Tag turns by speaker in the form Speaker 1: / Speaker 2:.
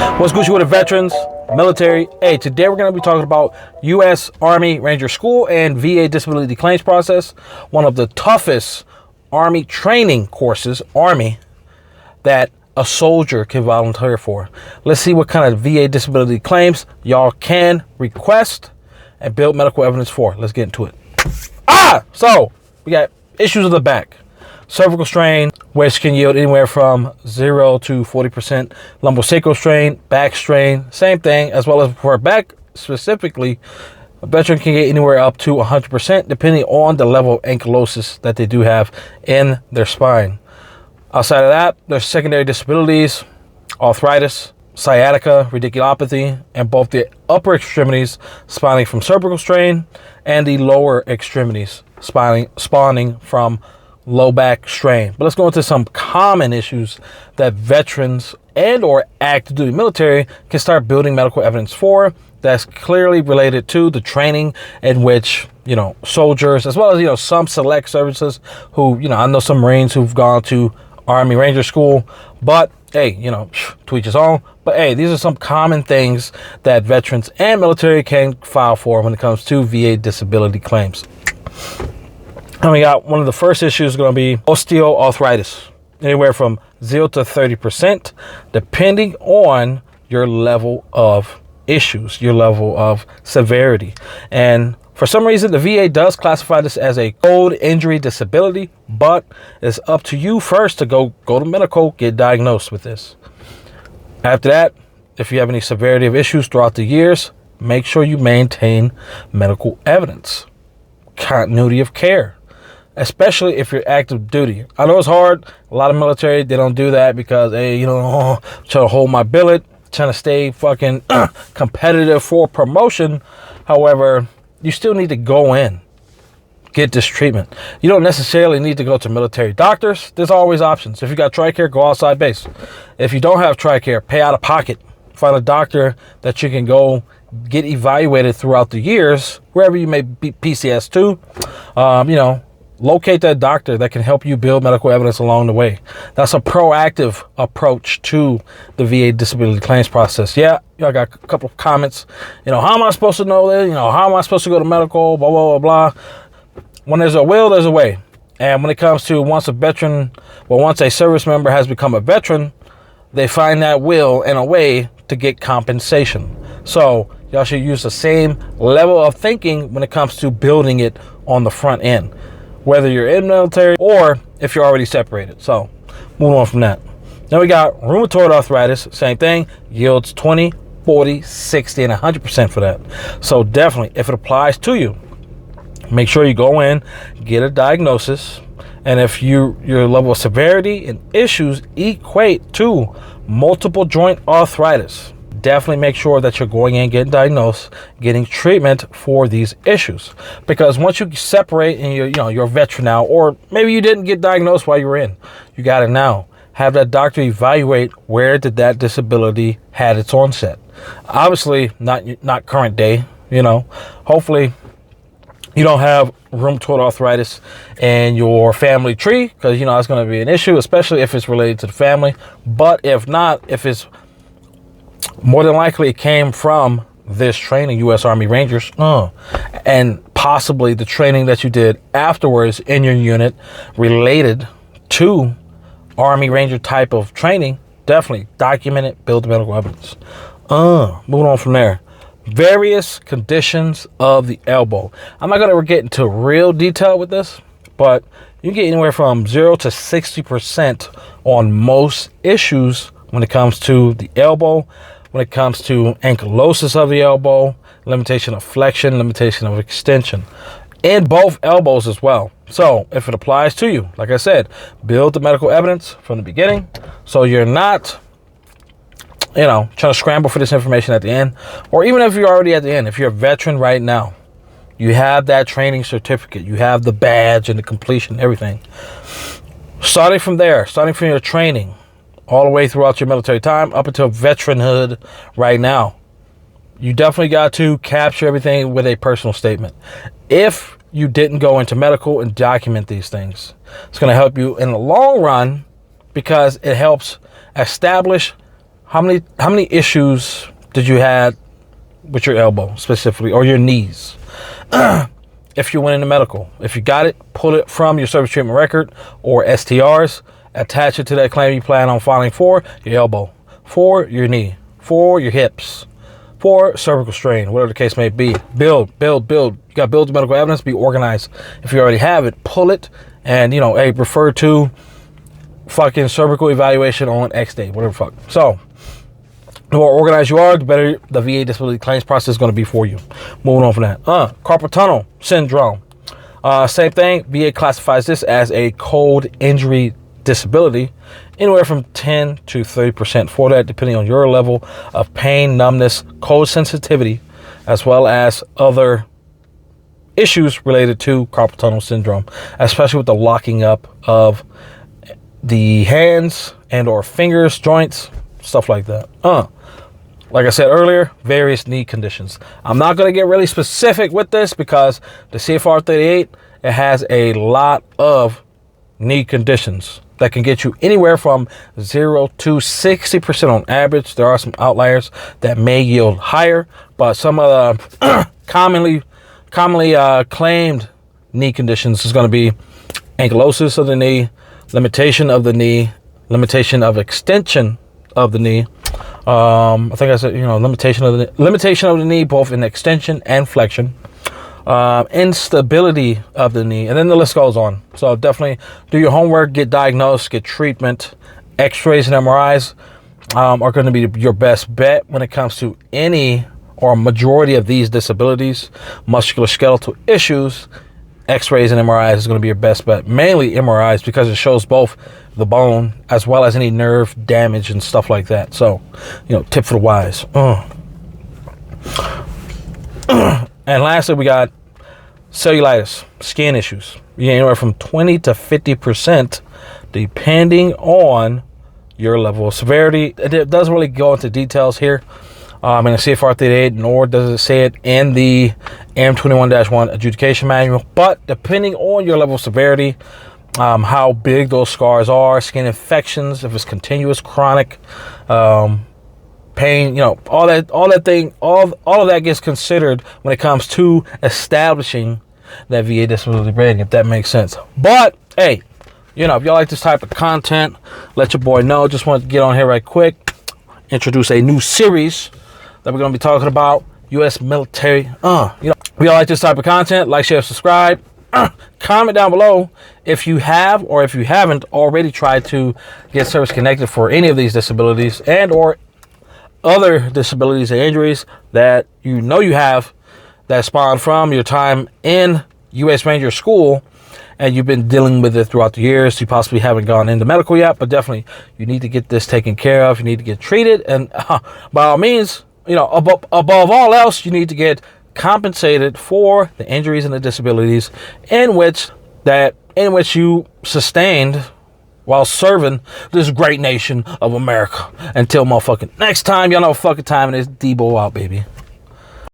Speaker 1: What's Gucci with the veterans, military? Hey, today we're going to be talking about U.S. Army Ranger School and VA disability claims process. One of the toughest Army training courses, that a soldier can volunteer for. Let's see what kind of VA disability claims y'all can request and build medical evidence for. Let's get into it. So we got issues of the back. Cervical strain, which can yield anywhere from 0 to 40%. Lumbosacral strain, back strain, same thing, as well as for back specifically, a veteran can get anywhere up to 100% depending on the level of ankylosis that they do have in their spine. Outside of that, there's secondary disabilities, arthritis, sciatica, radiculopathy, and both the upper extremities spawning from cervical strain and the lower extremities spawning from low back strain. But let's go into some common issues that veterans and or active duty military can start building medical evidence for, that's clearly related to the training in which, soldiers, as well as, some select services who, I know some Marines who've gone to Army Ranger School, but hey, to each his own. But hey, these are some common things that veterans and military can file for when it comes to VA disability claims. And we got one of the first issues is going to be osteoarthritis, anywhere from 0 to 30%, depending on your level of issues, your level of severity. And for some reason, the VA does classify this as a cold injury disability, but it's up to you first to go to medical, get diagnosed with this. After that, if you have any severity of issues throughout the years, make sure you maintain medical evidence, continuity of care, especially if you're active duty. I know it's hard. A lot of military, they don't do that because, hey, trying to hold my billet, trying to stay fucking competitive for promotion. However, you still need to go in, get this treatment. You don't necessarily need to go to military doctors. There's always options. If you got TRICARE, go outside base. If you don't have TRICARE, pay out of pocket. Find a doctor that you can go get evaluated throughout the years, wherever you may be PCS to. Locate that doctor that can help you build medical evidence along the way. That's a proactive approach to the VA disability claims process. Yeah, I got a couple of comments. How am I supposed to know this? How am I supposed to go to medical? Blah, blah, blah, blah. When there's a will, there's a way. And when it comes to once a service member has become a veteran, they find that will and a way to get compensation. So y'all should use the same level of thinking when it comes to building it on the front end, whether you're in military or if you're already separated. So moving on from that. Then we got rheumatoid arthritis, same thing, yields 20, 40, 60, and 100% for that. So definitely, if it applies to you, make sure you go in, get a diagnosis, and if your level of severity and issues equate to multiple joint arthritis, definitely make sure that you're going in, getting diagnosed, getting treatment for these issues. Because once you separate and you're a veteran now, or maybe you didn't get diagnosed while you were in, you got it now. Have that doctor evaluate where did that disability had its onset. Obviously, not current day. Hopefully you don't have rheumatoid arthritis in your family tree, because that's going to be an issue, especially if it's related to the family. But if not, if it's more than likely it came from this training, U.S. Army Rangers, and possibly the training that you did afterwards in your unit related to Army Ranger type of training. Definitely document it, build the medical evidence. Moving on from there. Various conditions of the elbow. I'm not going to get into real detail with this, but you can get anywhere from 0 to 60% on most issues when it comes to the elbow, when it comes to ankylosis of the elbow, limitation of flexion, limitation of extension, in both elbows as well. So if it applies to you, like I said, build the medical evidence from the beginning so you're not, trying to scramble for this information at the end. Or even if you're already at the end, if you're a veteran right now, you have that training certificate, you have the badge and the completion, everything. Starting from your training, all the way throughout your military time up until veteranhood right now, you definitely got to capture everything with a personal statement. If you didn't go into medical and document these things, it's going to help you in the long run, because it helps establish many issues did you have with your elbow specifically, or your knees? If you went into medical, if you got it, pull it from your service treatment record or STRs, attach it to that claim you plan on filing for your elbow, for your knee, for your hips, for cervical strain, whatever the case may be. Build. You got to build the medical evidence, be organized. If you already have it, pull it, and, hey, refer to fucking cervical evaluation on X day, whatever fuck. So, the more organized you are, the better the VA disability claims process is going to be for you. Moving on from that. Carpal tunnel syndrome. Same thing. VA classifies this as a cold injury disability, anywhere from 10 to 30% for that, depending on your level of pain, numbness, cold sensitivity, as well as other issues related to carpal tunnel syndrome, especially with the locking up of the hands and or fingers, joints, stuff like that. Like I said earlier, various knee conditions. I'm not going to get really specific with this because the CFR 38, it has a lot of knee conditions that can get you anywhere from 0 to 60% on average. There are some outliers that may yield higher, but some of the commonly claimed knee conditions is going to be ankylosis of the knee, limitation of the knee, limitation of extension of the knee. I think I said, limitation of the knee, both in extension and flexion. Instability of the knee, and then the list goes on. So definitely do your homework, get diagnosed, get treatment. X-rays and MRIs are going to be your best bet when it comes to any or majority of these disabilities. Musculoskeletal issues, X-rays and MRIs is going to be your best bet. Mainly MRIs, because it shows both the bone as well as any nerve damage and stuff like that. So, tip for the wise. And lastly, we got cellulitis, skin issues. Anywhere from 20 to 50%, depending on your level of severity. It doesn't really go into details here in the CFR 38, nor does it say it in the M21-1 adjudication manual. But depending on your level of severity, how big those scars are, skin infections, if it's continuous, chronic, pain, all of that gets considered when it comes to establishing that VA disability rating, if that makes sense. But hey, if y'all like this type of content, let your boy know. Just wanted to get on here right quick, introduce a new series that we're going to be talking about, U.S. military. If y'all like this type of content, like, share, subscribe. Comment down below if you have or if you haven't already tried to get service connected for any of these disabilities and or other disabilities and injuries that you have that spawn from your time in U.S. Ranger School, and you've been dealing with it throughout the years. You possibly haven't gone into medical yet, but definitely you need to get this taken care of. You need to get treated, and by all means, above all else, you need to get compensated for the injuries and the disabilities in which you sustained while serving this great nation of America. Until motherfucking next time, y'all know what fucking time it is. Debo out, baby.